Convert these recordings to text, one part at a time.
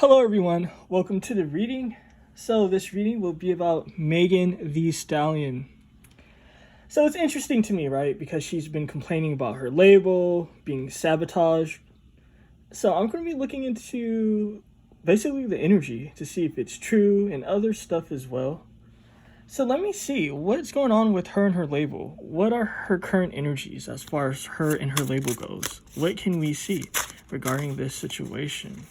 Hello everyone, welcome to the reading. So this reading will be about Megan Thee Stallion. So it's interesting to me, right? Because she's been complaining about her label being sabotaged. So I'm going to be looking into basically the energy to see if it's true and other stuff as well. So let me see what's going on with her and her label. What are her current energies as far as her and her label goes? What can we see regarding this situation?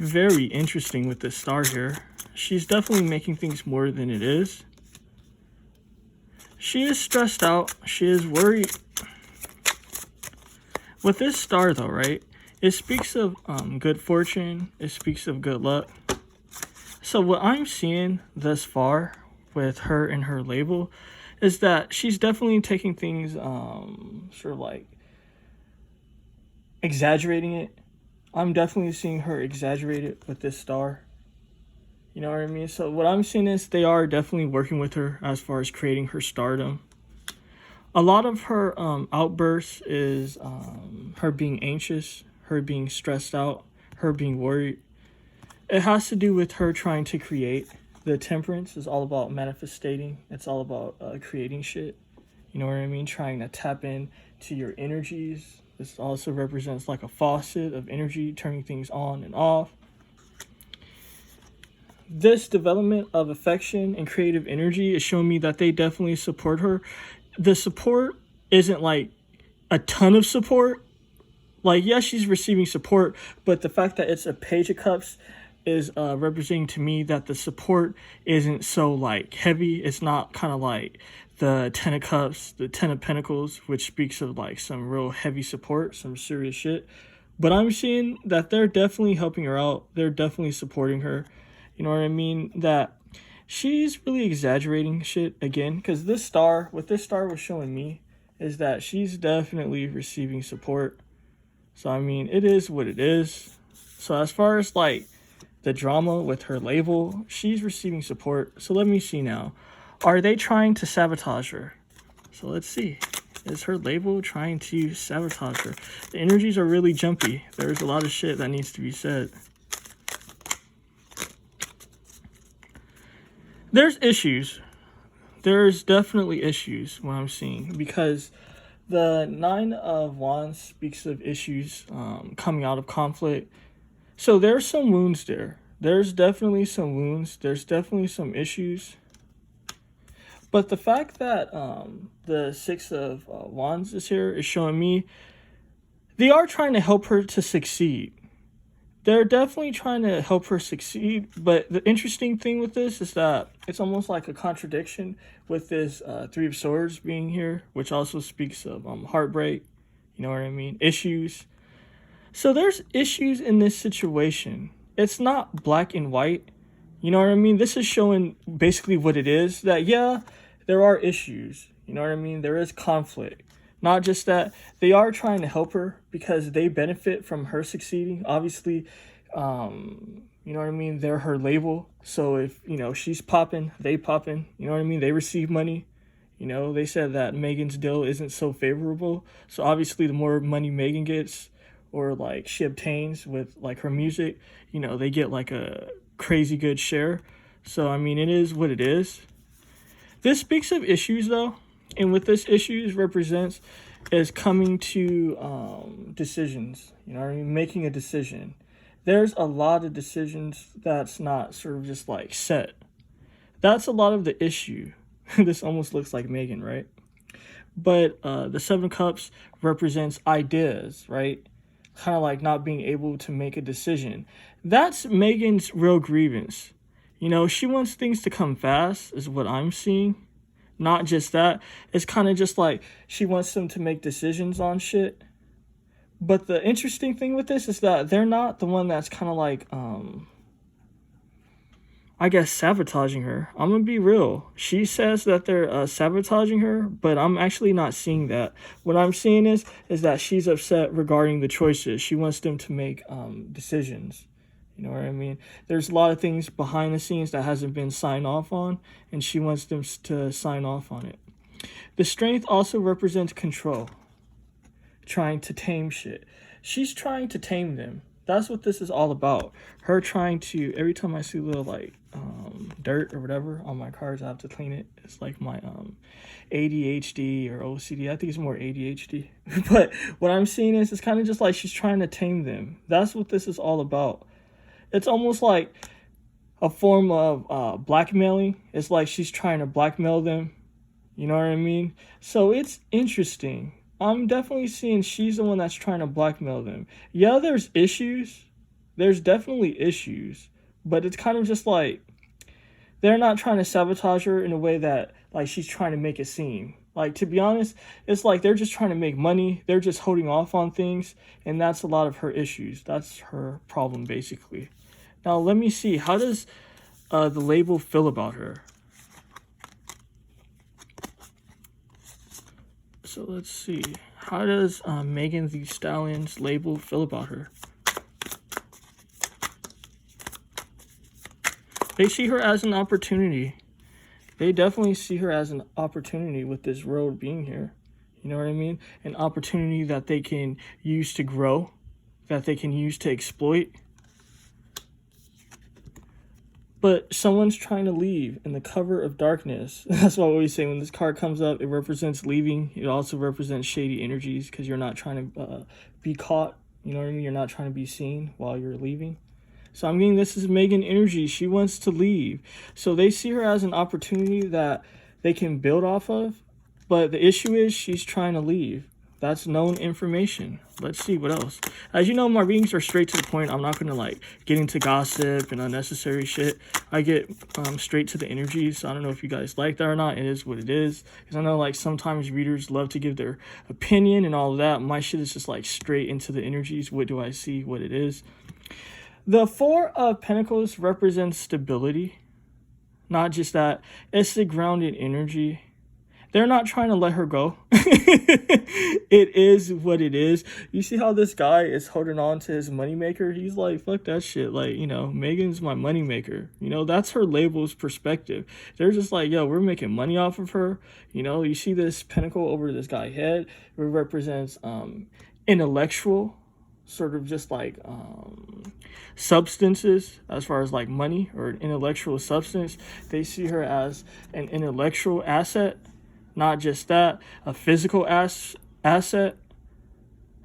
Very interesting with this star here. She's definitely making things more than it is. She is stressed out. She is worried. With this star though, right? It speaks of good fortune. It speaks of good luck. So what I'm seeing thus far with her and her label is that she's definitely taking things sort of like exaggerating it. I'm definitely seeing her exaggerate it with this star. You know what I mean? So what I'm seeing is they are definitely working with her as far as creating her stardom. A lot of her outbursts is her being anxious, her being stressed out, her being worried. It has to do with her trying to create. The temperance is all about manifesting. It's all about creating shit. You know what I mean? Trying to tap in to your energies. This also represents like a faucet of energy, turning things on and off. This development of affection and creative energy is showing me that they definitely support her. The support isn't like a ton of support. Like, yes, she's receiving support, but the fact that it's a Page of Cups is representing to me that the support isn't so like heavy. It's not kind of like the Ten of Cups, the Ten of Pentacles, which speaks of like some real heavy support, some serious shit. But I'm seeing that they're definitely helping her out. They're definitely supporting her. You know what I mean? That she's really exaggerating shit again. Because this star, what this star was showing me is that she's definitely receiving support. So, I mean, it is what it is. So, as far as like the drama with her label, she's receiving support. So, let me see now. Are they trying to sabotage her? So, let's see. Is her label trying to sabotage her? The energies are really jumpy. There's a lot of shit that needs to be said. There's issues. There's definitely issues what I'm seeing, because the Nine of Wands speaks of issues coming out of conflict. So there's some wounds there. There's definitely some wounds. There's definitely some issues. But the fact that the Six of Wands is here is showing me they are trying to help her to succeed. They're definitely trying to help her succeed, but the interesting thing with this is that it's almost like a contradiction with this Three of Swords being here, which also speaks of heartbreak, you know what I mean, issues. So there's issues in this situation. It's not black and white, you know what I mean? This is showing basically what it is, that yeah, there are issues, you know what I mean? There is conflict. Not just that, they are trying to help her because they benefit from her succeeding. Obviously, you know what I mean? They're her label. So if, you know, she's popping, they popping, you know what I mean? They receive money. You know, they said that Megan's deal isn't so favorable. So obviously the more money Megan gets, or like she obtains with like her music, you know, they get like a crazy good share. So, I mean, it is what it is. This speaks of issues though. And what this issues represents is coming to decisions, you know what I mean? Making a decision. There's a lot of decisions that's not sort of just like set. That's a lot of the issue. This almost looks like Megan, right? But the Seven of Cups represents ideas, right? Kind of like not being able to make a decision. That's Megan's real grievance. You know, she wants things to come fast is what I'm seeing. Not just that, it's kind of just like she wants them to make decisions on shit. But the interesting thing with this is that they're not the one that's kind of like, I guess, sabotaging her. I'm going to be real. She says that they're sabotaging her, but I'm actually not seeing that. What I'm seeing is that she's upset regarding the choices. She wants them to make decisions. You know what I mean? There's a lot of things behind the scenes that hasn't been signed off on, and she wants them to sign off on it. The Strength also represents control. trying to tame shit. She's trying to tame them. That's what this is all about. Her trying to, every time I see little like dirt or whatever on my cards, I have to clean it. It's like my ADHD or OCD. I think it's more ADHD. But what I'm seeing is it's kind of just like she's trying to tame them. That's what this is all about. It's almost like a form of blackmailing. It's like she's trying to blackmail them. You know what I mean? So it's interesting. I'm definitely seeing she's the one that's trying to blackmail them. Yeah, there's issues. There's definitely issues. But it's kind of just like they're not trying to sabotage her in a way that like she's trying to make it seem. Like, to be honest, it's like they're just trying to make money. They're just holding off on things. And that's a lot of her issues. That's her problem, basically. Now, let me see. How does the label feel about her? So let's see. How does Megan Thee Stallion's label feel about her? They see her as an opportunity. They definitely see her as an opportunity with this road being here. You know what I mean? An opportunity that they can use to grow, that they can use to exploit. But someone's trying to leave in the cover of darkness. That's why I always say when this card comes up, it represents leaving. It also represents shady energies because you're not trying to be caught. You know what I mean? You're not trying to be seen while you're leaving. So I'm getting this is Megan energy. She wants to leave. So they see her as an opportunity that they can build off of. But the issue is she's trying to leave. That's known information. Let's see what else. As you know, my readings are straight to the point. I'm not going to like get into gossip and unnecessary shit. I get straight to the energies. I don't know if you guys like that or not. It is what it is. Because I know like sometimes readers love to give their opinion and all of that. My shit is just like straight into the energies. What do I see? What it is. The Four of Pentacles represents stability. Not just that. It's the grounded energy. They're not trying to let her go. It is what it is. You see how this guy is holding on to his moneymaker? He's like, fuck that shit. Like, you know, Megan's my moneymaker. You know, that's her label's perspective. They're just like, yo, we're making money off of her. You know, you see this pentacle over this guy's head. It represents intellectual, sort of just like substances as far as like money or an intellectual substance. They see her as an intellectual asset. Not just that, a physical asset.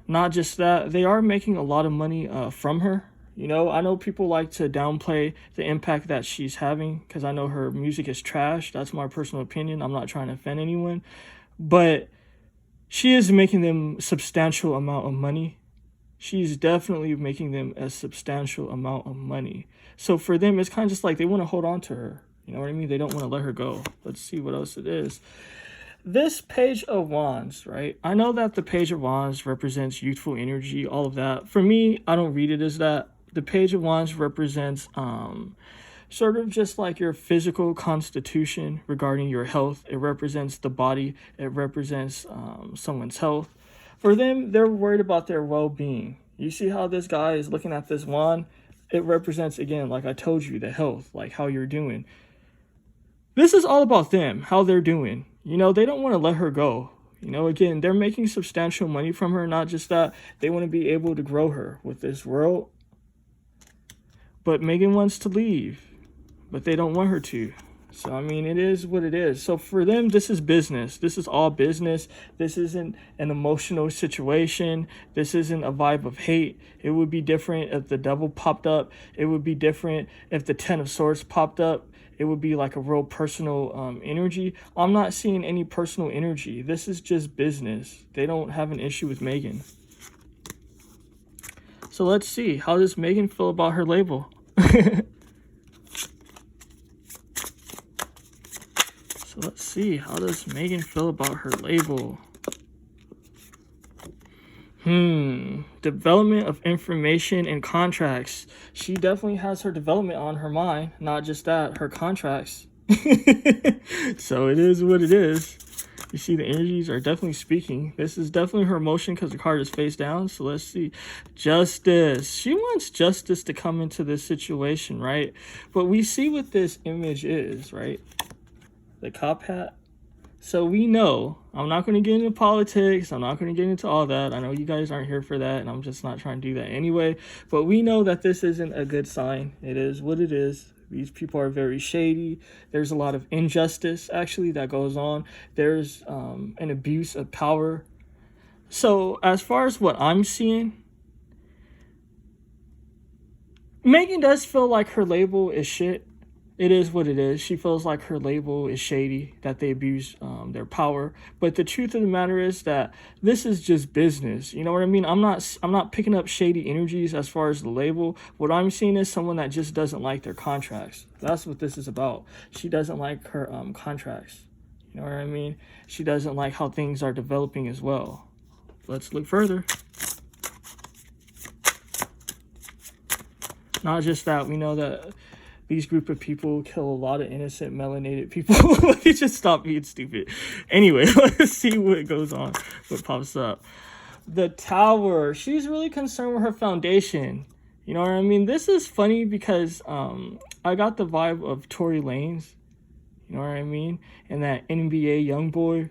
Not just that, they are making a lot of money from her. You know, I know people like to downplay the impact that she's having because I know her music is trash. That's my personal opinion. I'm not trying to offend anyone. But she is making them substantial amount of money. She's definitely making them a substantial amount of money. So for them, it's kind of just like they want to hold on to her. You know what I mean? They don't want to let her go. Let's see what else it is. This Page of Wands, right? I know that the Page of Wands represents youthful energy, all of that. For me, I don't read it as that. The Page of Wands represents sort of just like your physical constitution regarding your health. It represents the body. It represents someone's health. For them, they're worried about their well-being. You see how this guy is looking at this wand? It represents, again, like I told you, the health, like how you're doing. This is all about them, how they're doing. You know, they don't want to let her go. You know, again, they're making substantial money from her. Not just that, they want to be able to grow her with this world. But Megan wants to leave, but they don't want her to. So, I mean, it is what it is. So for them, this is business. This is all business. This isn't an emotional situation. This isn't a vibe of hate. It would be different if the devil popped up. It would be different if the Ten of Swords popped up. It would be like a real personal energy. I'm not seeing any personal energy. This is just business. They don't have an issue with Megan. So let's see. How does Megan feel about her label? So let's see. How does Megan feel about her label? Development of information and contracts. She definitely has her development on her mind. Not just that, her contracts. So it is what it is. You see the energies are definitely speaking. This is definitely her emotion because the card is face down. So let's see. Justice. She wants justice to come into this situation, right? But we see what this image is, right? The cop hat. So we know, I'm not going to get into politics. I'm not going to get into all that. I know you guys aren't here for that, and I'm just not trying to do that anyway. But we know that this isn't a good sign. It is what it is. These people are very shady. There's a lot of injustice, actually, that goes on. There's an abuse of power. So as far as what I'm seeing, Megan does feel like her label is shit. It is what it is. She feels like her label is shady, that they abuse their power. But the truth of the matter is that this is just business. You know what I mean? I'm not picking up shady energies as far as the label. What I'm seeing is someone that just doesn't like their contracts. That's what this is about. She doesn't like her contracts. You know what I mean? She doesn't like how things are developing as well. Let's look further. Not just that, we know that these group of people kill a lot of innocent melanated people. Let me just stop being stupid. Anyway, let's see what goes on, what pops up. The Tower. She's really concerned with her foundation. You know what I mean? This is funny because I got the vibe of Tory Lanez. You know what I mean? And that NBA young boy.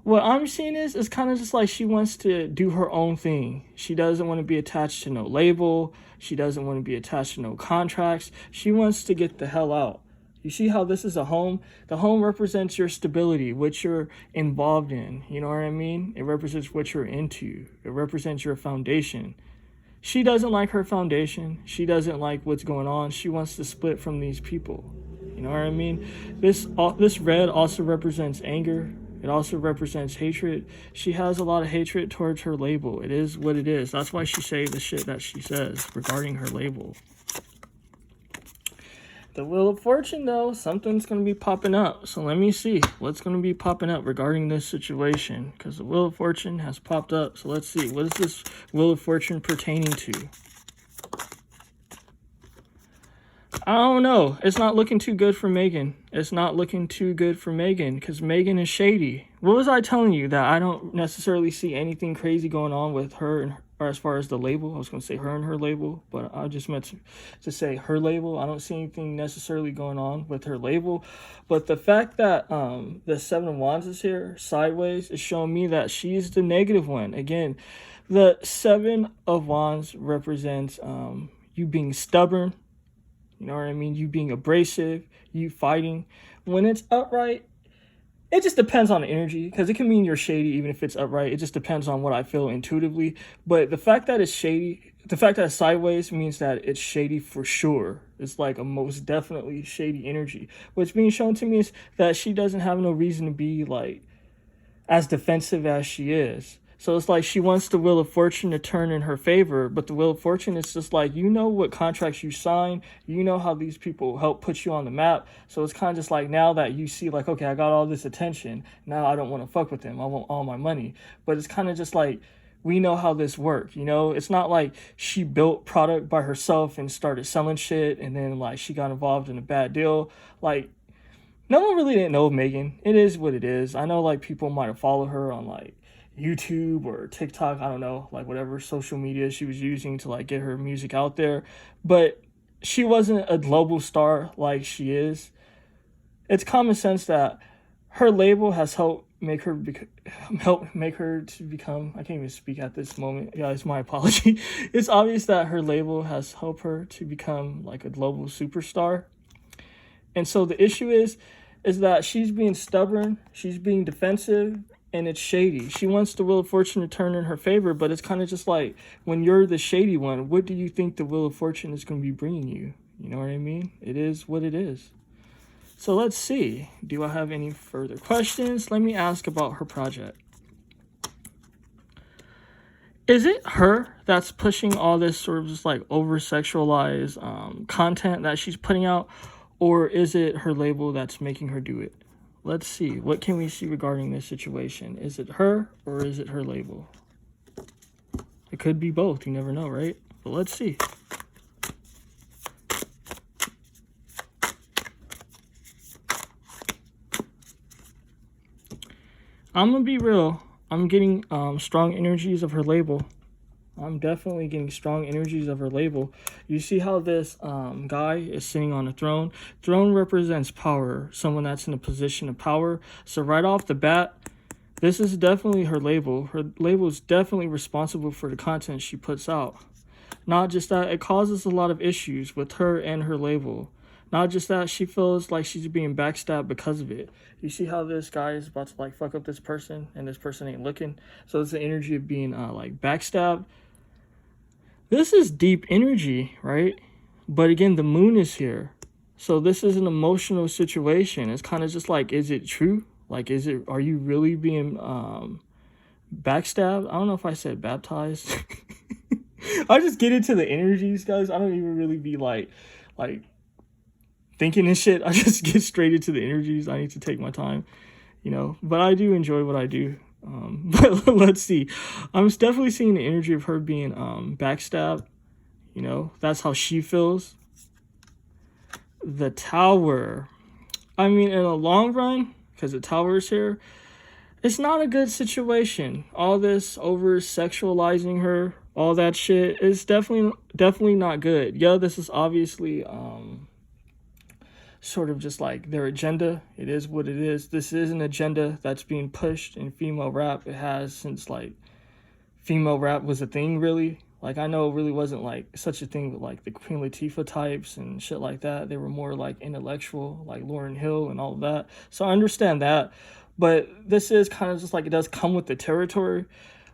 What I'm seeing is kind of just like she wants to do her own thing. She doesn't want to be attached to no label. She doesn't want to be attached to no contracts. She wants to get the hell out. You see how this is a home? The home represents your stability, what you're involved in. You know what I mean? It represents what you're into. It represents your foundation. She doesn't like her foundation. She doesn't like what's going on. She wants to split from these people. You know what I mean? This red also represents anger. It also represents hatred. She has a lot of hatred towards her label. It is what it is. That's why she says the shit that she says regarding her label. The Wheel of Fortune, though, something's going to be popping up. So let me see what's going to be popping up regarding this situation. Because the Wheel of Fortune has popped up. So let's see. What is this Wheel of Fortune pertaining to? I don't know. It's not looking too good for Megan. It's not looking too good for Megan because Megan is shady. What was I telling you? That I don't necessarily see anything crazy going on with her and or as far as the label. I was going to say her and her label, but I just meant to say her label. I don't see anything necessarily going on with her label. But the fact that the Seven of Wands is here sideways is showing me that she's the negative one. Again, the Seven of Wands represents you being stubborn. You know what I mean? You being abrasive, you fighting. When it's upright, it just depends on the energy because it can mean you're shady even if it's upright. It just depends on what I feel intuitively. But the fact that it's shady, the fact that it's sideways means that it's shady for sure. It's like a most definitely shady energy. What's being shown to me is that she doesn't have no reason to be like as defensive as she is. So it's like she wants the Wheel of Fortune to turn in her favor, but the Wheel of Fortune is just like, you know what contracts you sign, you know how these people help put you on the map. So it's kind of just like now that you see like, okay, I got all this attention, now I don't want to fuck with them, I want all my money. But it's kind of just like, we know how this works, you know? It's not like she built product by herself and started selling shit and then like she got involved in a bad deal. Like, no one really didn't know Megan. It is what it is. I know like people might have followed her on like YouTube or TikTok, I don't know, like whatever social media she was using to like get her music out there, but she wasn't a global star like she is. It's common sense that her label has helped make her to become, I can't even speak at this moment, guys, my apology. It's obvious that her label has helped her to become like a global superstar. And so the issue is that she's being stubborn, she's being defensive, and it's shady. She wants the Wheel of Fortune to turn in her favor, but it's kind of just like, when you're the shady one, what do you think the Wheel of Fortune is going to be bringing you? You know what I mean? It is what it is. So let's see. Do I have any further questions? Let me ask about her project. Is it her that's pushing all this sort of just like over-sexualized content that she's putting out? Or is it her label that's making her do it? Let's see. What can we see regarding this situation? Is it her or is it her label? It could be both. You never know, right? But let's see. I'm going to be real. I'm getting strong energies of her label. I'm definitely getting strong energies of her label. You see how this guy is sitting on a throne? Throne represents power, someone that's in a position of power. So right off the bat, this is definitely her label. Her label is definitely responsible for the content she puts out. Not just that, it causes a lot of issues with her and her label. Not just that, she feels like she's being backstabbed because of it. You see how this guy is about to like fuck up this person and this person ain't looking? So it's the energy of being like backstabbed. This is deep energy, right? But again, the moon is here. So this is an emotional situation. It's kind of just like, is it true? Like, are you really being backstabbed? I don't know if I said baptized. I just get into the energies, guys. I don't even really be like thinking and shit. I just get straight into the energies. I need to take my time, but I do enjoy what I do. But let's see. I'm definitely seeing the energy of her being backstabbed. That's how she feels. The Tower. I mean, in the long run, because the Tower is here, it's not a good situation. All this over sexualizing her, all that shit is definitely not good. Yeah, this is obviously sort of just like their agenda. It is what it is. This is an agenda that's being pushed in female rap. It has since like female rap was a thing, really. Like, I know it really wasn't like such a thing with like the Queen Latifah types and shit like that. They were more like intellectual, like Lauryn Hill and all of that. So I understand that. But this is kind of just like, it does come with the territory.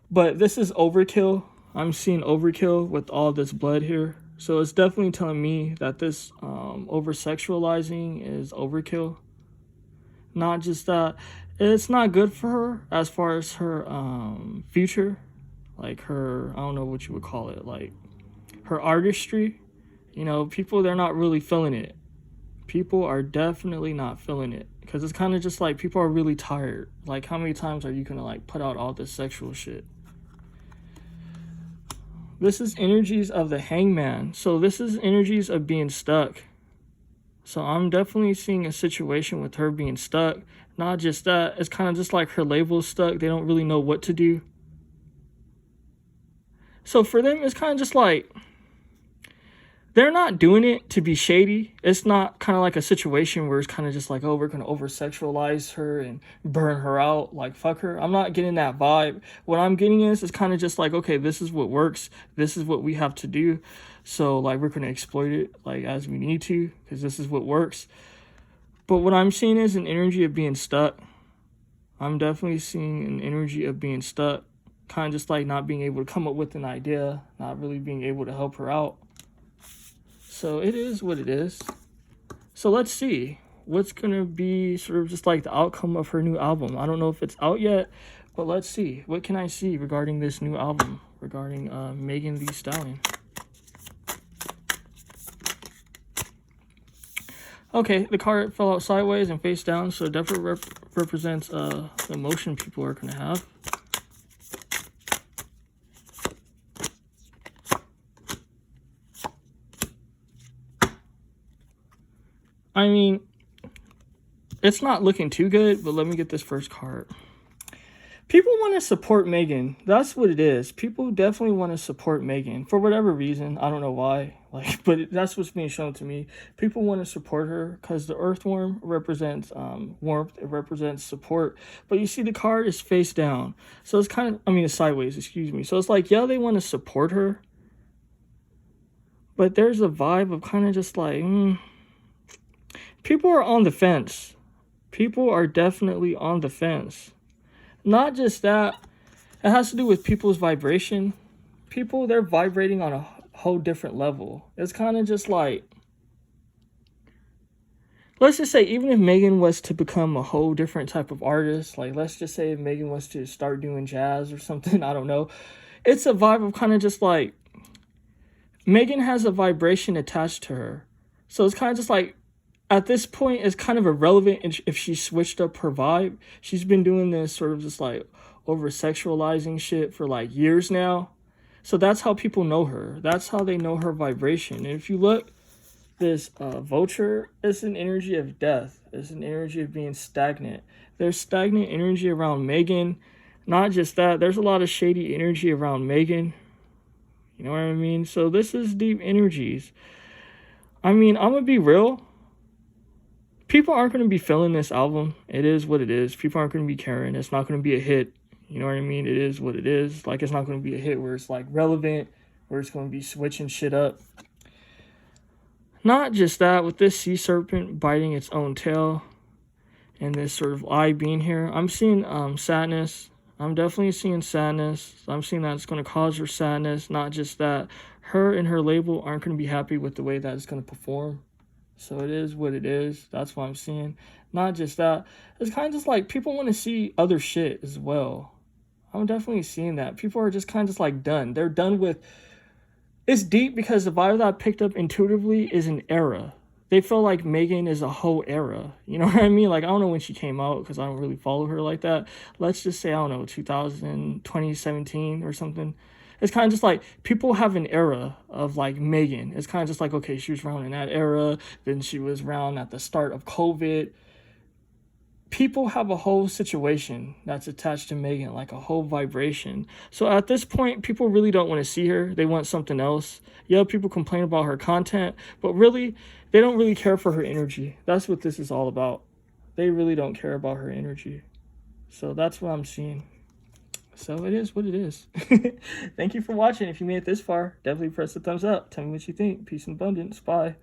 But this is overkill. I'm seeing overkill with all this blood here. So it's definitely telling me that this over-sexualizing is overkill. Not just that, it's not good for her as far as her future. Like her, I don't know what you would call it, like her artistry. People, they're not really feeling it. People are definitely not feeling it. Because it's kind of just like people are really tired. Like, how many times are you going to like put out all this sexual shit? This is energies of the Hangman. So this is energies of being stuck. So I'm definitely seeing a situation with her being stuck. Not just that, it's kind of just like her label's stuck. They don't really know what to do. So for them, it's kind of just like, they're not doing it to be shady. It's not kind of like a situation where it's kind of just like, oh, we're going to over-sexualize her and burn her out, like, fuck her. I'm not getting that vibe. What I'm getting is, it's kind of just like, okay, this is what works. This is what we have to do. So, like, we're going to exploit it, like, as we need to, because this is what works. But what I'm seeing is an energy of being stuck. I'm definitely seeing an energy of being stuck. Kind of just like not being able to come up with an idea, not really being able to help her out. So it is what it is. So let's see what's going to be sort of just like the outcome of her new album. I don't know if it's out yet, but let's see. What can I see regarding this new album, regarding Megan Thee Stallion? Okay, the card fell out sideways and face down, so it definitely represents the emotion people are going to have. I mean, it's not looking too good, but let me get this first card. People want to support Megan. That's what it is. People definitely want to support Megan for whatever reason. I don't know why. But that's what's being shown to me. People want to support her because the earthworm represents warmth. It represents support. But you see the card is face down. So it's kind of, it's sideways, excuse me. So it's like, yeah, they want to support her. But there's a vibe of kind of just like, people are on the fence. People are definitely on the fence. Not just that, it has to do with people's vibration. People, they're vibrating on a whole different level. It's kind of just like, let's just say, even if Megan was to become a whole different type of artist, like let's just say if Megan was to start doing jazz or something, I don't know. It's a vibe of kind of just like, Megan has a vibration attached to her. So it's kind of just like, at this point, it's kind of irrelevant if she switched up her vibe. She's been doing this sort of just like over-sexualizing shit for like years now. So that's how people know her. That's how they know her vibration. And if you look, this vulture is an energy of death. It's an energy of being stagnant. There's stagnant energy around Megan. Not just that, there's a lot of shady energy around Megan. You know what I mean? So this is deep energies. I mean, I'm going to be real. People aren't going to be feeling this album. It is what it is. People aren't going to be caring. It's not going to be a hit. You know what I mean? It is what it is. Like, it's not going to be a hit where it's like relevant, where it's going to be switching shit up. Not just that, with this sea serpent biting its own tail and this sort of eye being here, I'm seeing sadness. I'm definitely seeing sadness. I'm seeing that it's going to cause her sadness. Not just that, her and her label aren't going to be happy with the way that it's going to perform. So it is what it is. That's what I'm seeing. Not just that. It's kind of just like people want to see other shit as well. I'm definitely seeing that. People are just kind of just like done. They're done with... It's deep because the vibe that I picked up intuitively is an era. They feel like Megan is a whole era. You know what I mean? Like, I don't know when she came out because I don't really follow her like that. Let's just say, I don't know, 2017 or something. It's kind of just like people have an era of like Megan. It's kind of just like, okay, she was around in that era. Then she was around at the start of COVID. People have a whole situation that's attached to Megan, like a whole vibration. So at this point, people really don't want to see her. They want something else. Yeah, people complain about her content, but really, they don't really care for her energy. That's what this is all about. They really don't care about her energy. So that's what I'm seeing. So it is what it is. Thank you for watching. If you made it this far, definitely press the thumbs up. Tell me what you think. Peace and abundance. Bye.